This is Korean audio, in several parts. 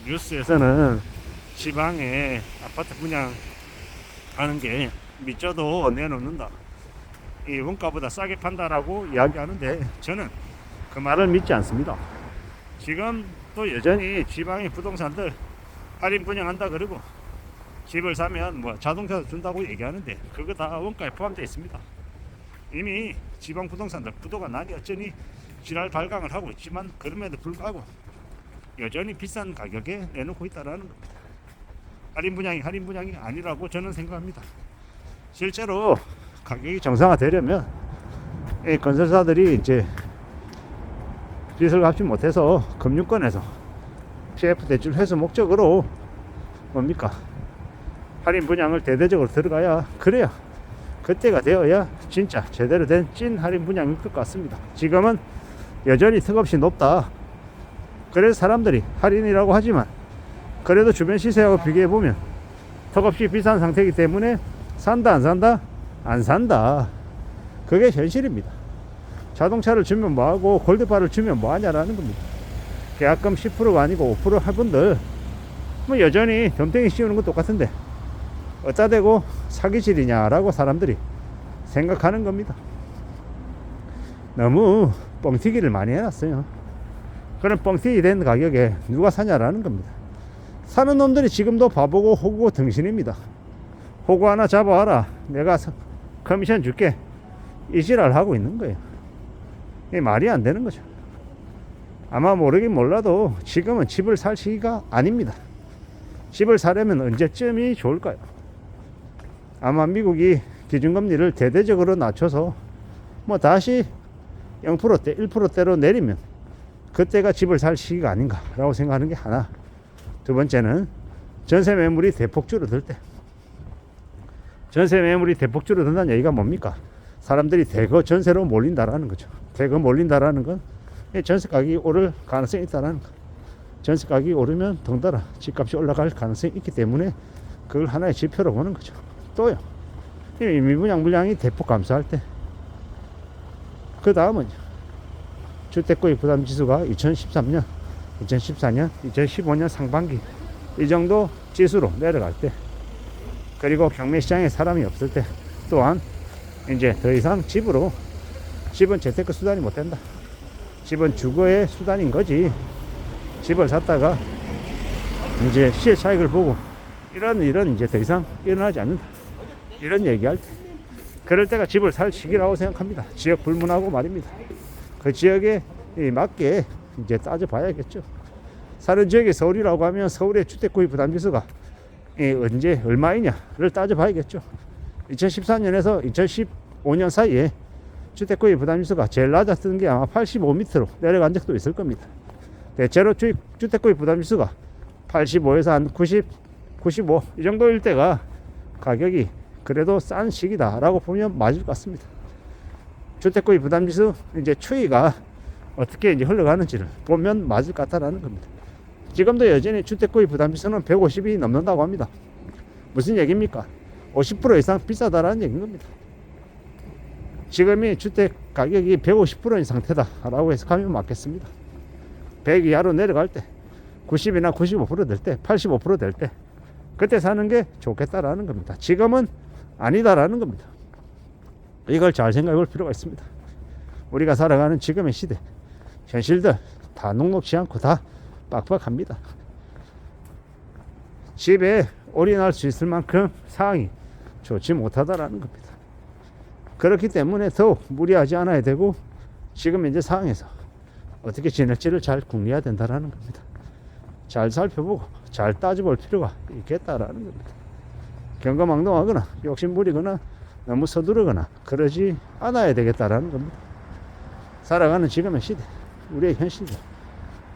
뉴스에서는 지방에 아파트 분양하는 게 밑져도 내놓는다, 이 원가보다 싸게 판다라고 이야기하는데 저는 그 말을 믿지 않습니다. 지금 또 여전히 지방의 부동산들 할인 분양한다 그러고 집을 사면 뭐 자동차 준다고 얘기하는데 그거 다 원가에 포함되어 있습니다. 이미 지방 부동산들 부도가 나니 어쩌니 지랄 발광을 하고 있지만 그럼에도 불구하고 여전히 비싼 가격에 내놓고 있다는 겁니다. 할인 분양이 아니라고 저는 생각합니다. 실제로 가격이 정상화되려면 이 건설사들이 이제 빚을 갚지 못해서 금융권에서 PF 대출 회수 목적으로 뭡니까 할인 분양을 대대적으로 들어가야, 그래야 그때가 되어야 진짜 제대로 된 찐 할인 분양일 것 같습니다. 지금은 여전히 턱없이 높다. 그래서 사람들이 할인이라고 하지만 그래도 주변 시세하고 비교해보면 턱없이 비싼 상태이기 때문에 산다 안 산다? 안 산다. 그게 현실입니다. 자동차를 주면 뭐하고 골드바를 주면 뭐하냐라는 겁니다. 계약금 10%가 아니고 5% 할 분들 뭐 여전히 덤탱이 씌우는 건 똑같은데 어따 대고 사기질이냐라고 사람들이 생각하는 겁니다. 너무 뻥튀기를 많이 해놨어요. 그런 뻥튀기 된 가격에 누가 사냐라는 겁니다. 사는 놈들이 지금도 바보고 호구고 등신입니다. 호구 하나 잡아와라, 내가 커미션 줄게, 이 지랄 하고 있는 거예요. 이게 말이 안 되는 거죠. 아마 모르긴 몰라도 지금은 집을 살 시기가 아닙니다. 집을 사려면 언제쯤이 좋을까요? 아마 미국이 기준금리를 대대적으로 낮춰서 뭐 다시 0%대 1%대로 내리면 그때가 집을 살 시기가 아닌가라고 생각하는 게 하나. 두 번째는 전세 매물이 대폭 줄어들 때. 전세 매물이 대폭 줄어든다는 얘기가 뭡니까? 사람들이 대거 전세로 몰린다라는 거죠. 대거 몰린다라는 건 전세 가격이 오를 가능성이 있다라는 거. 전세 가격이 오르면 덩달아 집값이 올라갈 가능성이 있기 때문에 그걸 하나의 지표로 보는 거죠. 또요, 미분양 물량이 대폭 감소할 때, 그 다음은 주택구입 부담지수가 2013년, 2014년, 2015년 상반기 이 정도 지수로 내려갈 때, 그리고 경매시장에 사람이 없을 때, 또한 이제 더 이상 집은 재테크 수단이 못 된다. 집은 주거의 수단인 거지. 집을 샀다가 이제 시세 차익을 보고 이런 일은 이제 더 이상 일어나지 않는다. 이런 얘기할 때, 그럴 때가 집을 살 시기라고 생각합니다. 지역 불문하고 말입니다. 그 지역에 맞게 이제 따져봐야겠죠. 사는 지역이 서울이라고 하면 서울의 주택구입 부담지수가 언제 얼마이냐를 따져봐야겠죠. 2014년에서 2015년 사이에 주택구입 부담지수가 제일 낮았던 게 아마 85m로 내려간 적도 있을 겁니다. 대체로 주택구입 부담지수가 85에서 한 90, 95 이 정도일 때가 가격이 그래도 싼 시기다라고 보면 맞을 것 같습니다. 주택구입 부담지수 이제 추이가 어떻게 이제 흘러가는지를 보면 맞을 것 같다라는 겁니다. 지금도 여전히 주택구입 부담지수는 150이 넘는다고 합니다. 무슨 얘기입니까? 50% 이상 비싸다라는 얘기인 겁니다. 지금이 주택 가격이 150%인 상태다라고 해석하면 맞겠습니다. 100 이하로 내려갈 때, 90이나 95% 될 때, 85% 될 때, 그때 사는 게 좋겠다라는 겁니다. 지금은 아니다라는 겁니다. 이걸 잘 생각해 볼 필요가 있습니다. 우리가 살아가는 지금의 시대, 현실들 다 녹록지 않고 다 빡빡합니다. 집에 올인할 수 있을 만큼 상황이 좋지 못하다라는 겁니다. 그렇기 때문에 더욱 무리하지 않아야 되고 지금 현재 상황에서 어떻게 지낼지를 잘 궁리해야 된다라는 겁니다. 잘 살펴보고 잘 따져볼 필요가 있겠다라는 겁니다. 경거망동하거나 욕심부리거나 너무 서두르거나 그러지 않아야 되겠다라는 겁니다. 살아가는 지금의 시대, 우리의 현실들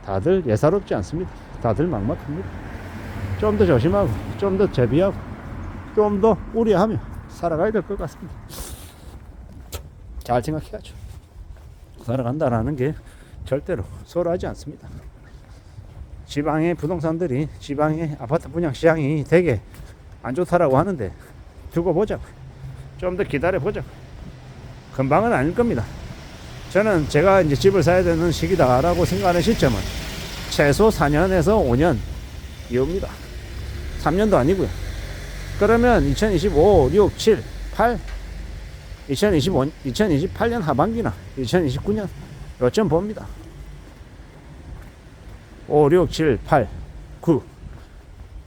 다들 예사롭지 않습니다. 다들 막막합니다. 좀 더 조심하고 좀 더 대비하고 좀 더 우려하며 살아가야 될 것 같습니다. 잘 생각해야죠. 살아간다라는 게 절대로 소홀하지 않습니다. 지방의 부동산들이, 지방의 아파트 분양 시장이 되게 안 좋다라고 하는데 두고 보자고. 좀 더 기다려 보자고. 금방은 아닐 겁니다. 저는 제가 이제 집을 사야 되는 시기다라고 생각하는 시점은 최소 4년에서 5년 이옵니다. 3년도 아니고요. 그러면 2025, 6, 7, 8, 2028년 하반기나 2029년 요점 봅니다. 5, 6, 7, 8, 9,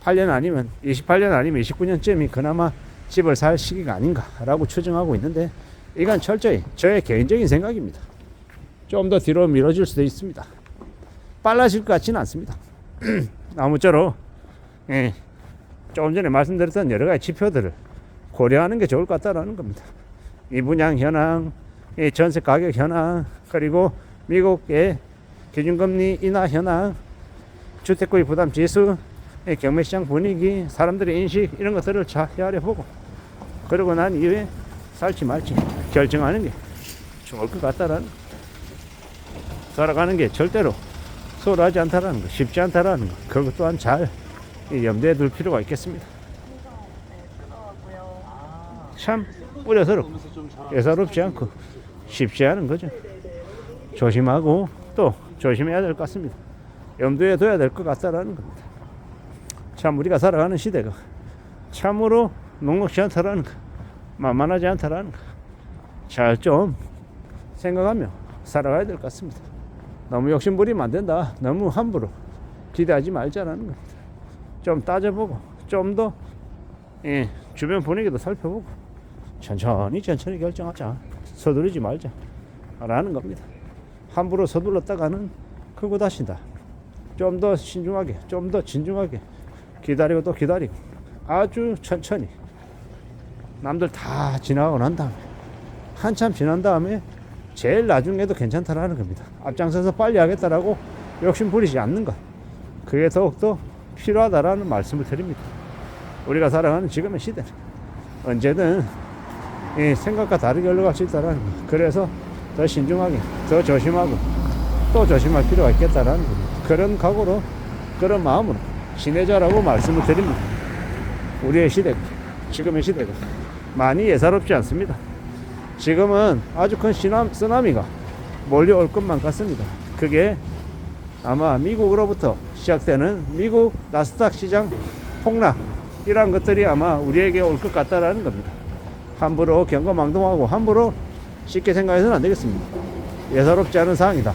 8년 아니면 28년 아니면 29년쯤이 그나마 집을 살 시기가 아닌가라고 추정하고 있는데, 이건 철저히 저의 개인적인 생각입니다. 좀 더 뒤로 미뤄질 수도 있습니다. 빨라질 것 같지는 않습니다. 아무쪼록 조금 전에 말씀드렸던 여러 가지 지표들을 고려하는 게 좋을 것 같다라는 겁니다. 이 분양 현황, 이 전세 가격 현황, 그리고 미국의 기준금리 인하 현황, 주택구입 부담 지수, 경매시장 분위기, 사람들의 인식, 이런 것들을 잘 헤아려 보고, 그러고 난 이후에 살지 말지 결정하는 게 좋을 것 같다라는, 살아가는 게 절대로 소홀하지 않다라는 거, 쉽지 않다라는 거, 그것 또한 잘 염두에 둘 필요가 있겠습니다. 참 우려스럽고 예사롭지 않고 쉽지 않은 거죠. 조심하고 또 조심해야 될 것 같습니다. 염두에 둬야 될 것 같다라는 겁니다. 참 우리가 살아가는 시대가 참으로 녹록지 않다라는 거, 만만하지 않다라는 거, 잘 좀 생각하며 살아가야 될 것 같습니다. 너무 욕심 부리면 안 된다, 너무 함부로 기대하지 말자라는 겁니다. 좀 따져보고 좀 더 주변 분위기도 살펴보고 천천히 결정하자, 서두르지 말자 라는 겁니다. 함부로 서둘렀다가는 크고 다신다. 좀 더 신중하게, 좀 더 진중하게 기다리고 또 기다리고, 아주 천천히 남들 다 지나가고 난 다음에, 한참 지난 다음에 제일 나중에도 괜찮다라는 겁니다. 앞장서서 빨리 하겠다라고 욕심 부리지 않는 것, 그게 더욱더 필요하다라는 말씀을 드립니다. 우리가 살아가는 지금의 시대는 언제든 생각과 다르게 흘러갈 수 있다라는 것, 그래서 더 신중하게, 더 조심하고 또 조심할 필요가 있겠다라는 겁니다. 그런 각오로, 그런 마음으로 지내자라고 말씀을 드립니다. 우리의 시대가, 지금의 시대가 많이 예사롭지 않습니다. 지금은 아주 큰 쓰나미가 몰려올 것만 같습니다. 그게 아마 미국으로부터 시작되는 미국 나스닥 시장 폭락, 이러한 것들이 아마 우리에게 올 것 같다라는 겁니다. 함부로 경거망동하고 함부로 쉽게 생각해서는 안 되겠습니다. 예사롭지 않은 사항이다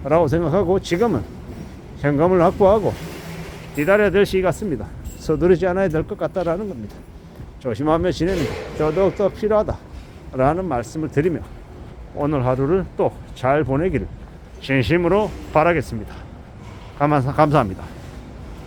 라고 생각하고, 지금은 현금을 확보하고 기다려야 될 시기 같습니다. 서두르지 않아야 될 것 같다라는 겁니다. 조심하며 지내는 게 더욱더 필요하다 라는 말씀을 드리며, 오늘 하루를 또 잘 보내기를 진심으로 바라겠습니다. 감사합니다.